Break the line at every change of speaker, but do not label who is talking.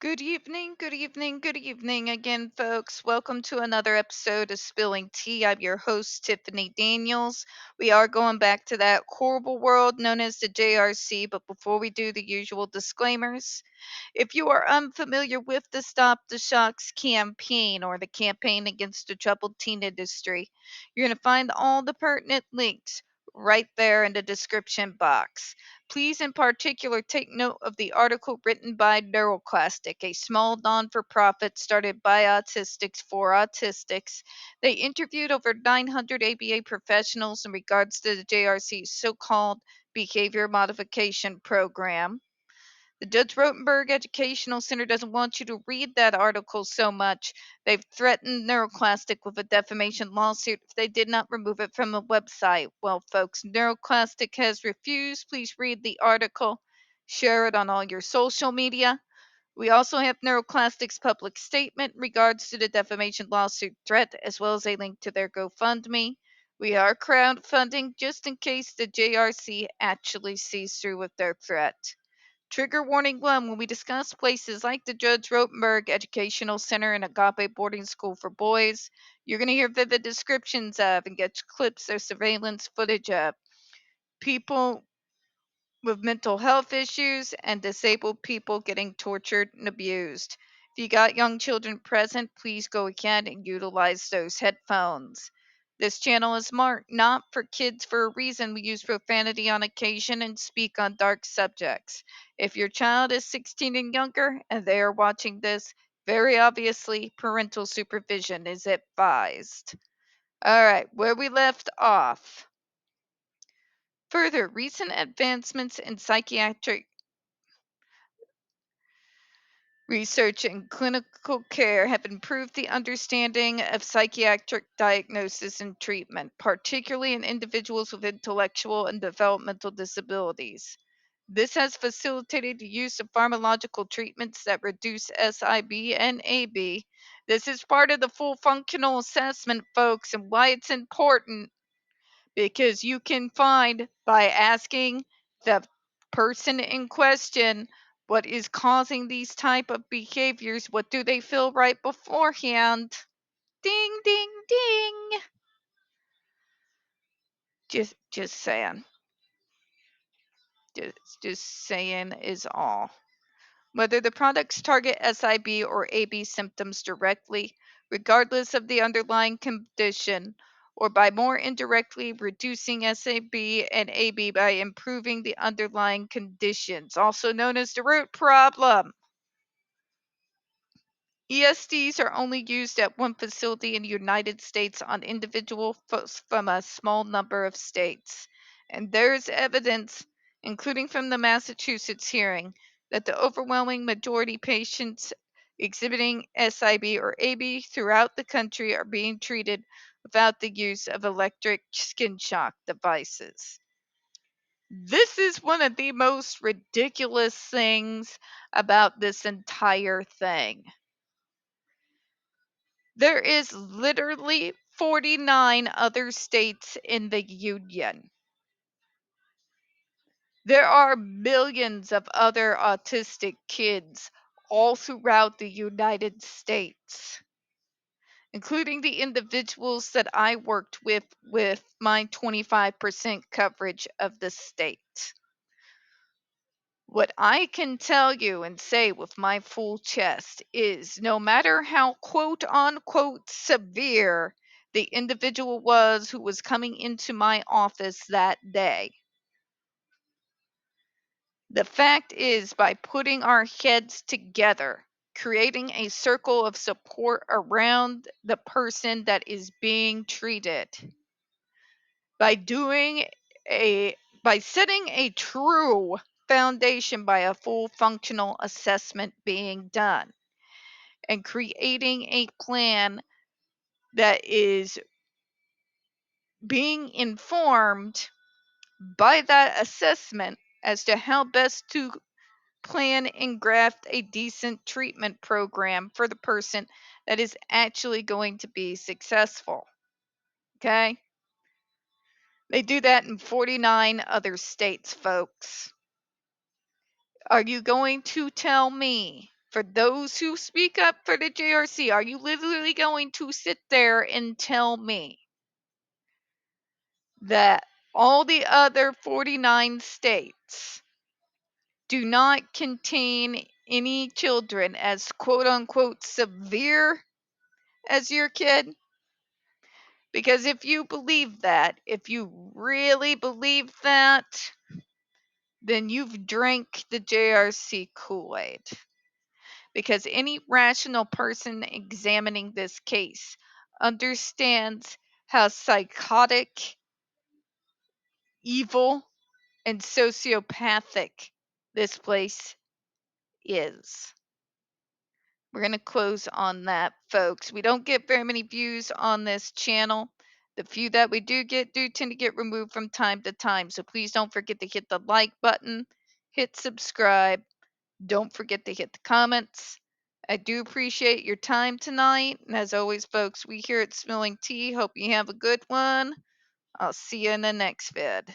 Good evening, good evening, good evening again, folks. Welcome to another episode of Spilling Tea. I'm your host, Tiffany Daniels. We are going back to that horrible world known as the JRC, but before we do, the usual disclaimers. If you are unfamiliar with the Stop the Shocks campaign or the campaign against the troubled teen industry, you're going to find all the pertinent links right there in the description box. Please, in particular, take note of the article written by NeuroClastic, a small non for profit started by autistics for autistics. They interviewed over 900 ABA professionals in regards to the JRC's so called behavior modification program. The Judge Rotenberg Educational Center doesn't want you to read that article so much. They've threatened NeuroClastic with a defamation lawsuit if they did not remove it from the website. Well, folks, NeuroClastic has refused. Please read the article. Share it on all your social media. We also have NeuroClastic's public statement in regards to the defamation lawsuit threat, as well as a link to their GoFundMe. We are crowdfunding just in case the JRC actually sees through with their threat. Trigger warning 1: when we discuss places like the Judge Rotenberg Educational Center and Agape Boarding School for Boys, you're going to hear vivid descriptions of and get clips or surveillance footage of people with mental health issues and disabled people getting tortured and abused. If you got young children present, please go ahead and utilize those headphones. This channel is marked not for kids for a reason. We use profanity on occasion and speak on dark subjects. If your child is 16 and younger and they are watching this, very obviously parental supervision is advised. All right, where we left off. Further, recent advancements in psychiatric research and clinical care have improved the understanding of psychiatric diagnosis and treatment, particularly in individuals with intellectual and developmental disabilities. This has facilitated the use of pharmacological treatments that reduce SIB and AB. This is part of the full functional assessment, folks, and why it's important, because you can find by asking the person in question what is causing these type of behaviors. What do they feel right beforehand? Ding ding ding. Just saying. Just saying is all. Whether the products target SIB or AB symptoms directly, regardless of the underlying condition, or by more indirectly reducing SIB and AB by improving the underlying conditions, also known as the root problem. ESDs are only used at one facility in the United States on individuals from a small number of states. And there is evidence, including from the Massachusetts hearing, that the overwhelming majority patients exhibiting SIB or AB throughout the country are being treated without the use of electric skin shock devices. This is one of the most ridiculous things about this entire thing. There is literally 49 other states in the union. There are millions of other autistic kids all throughout the United States, including the individuals that I worked with my 25% coverage of the state. What I can tell you and say with my full chest is no matter how quote unquote severe the individual was who was coming into my office that day, the fact is, by putting our heads together, creating a circle of support around the person that is being treated, by setting a true foundation by a full functional assessment being done, and creating a plan that is being informed by that assessment as to how best to plan and graft a decent treatment program for the person that is actually going to be successful. Okay? They do that in 49 other states, folks. Are you going to tell me for those who speak up for the JRC, are you literally going to sit there and tell me that all the other 49 states do not contain any children as quote unquote severe as your kid? Because if you believe that, if you really believe that, then you've drank the JRC Kool-Aid. Because any rational person examining this case understands how psychotic, evil, and sociopathic this place is. We're going to close on that, folks. We don't get very many views on this channel. The few that we do tend to get removed from time to time. So please don't forget to hit the like button, hit subscribe. Don't forget to hit the comments. I do appreciate your time tonight. And as always, folks, we here at Spilling Tea hope you have a good one. I'll see you in the next vid.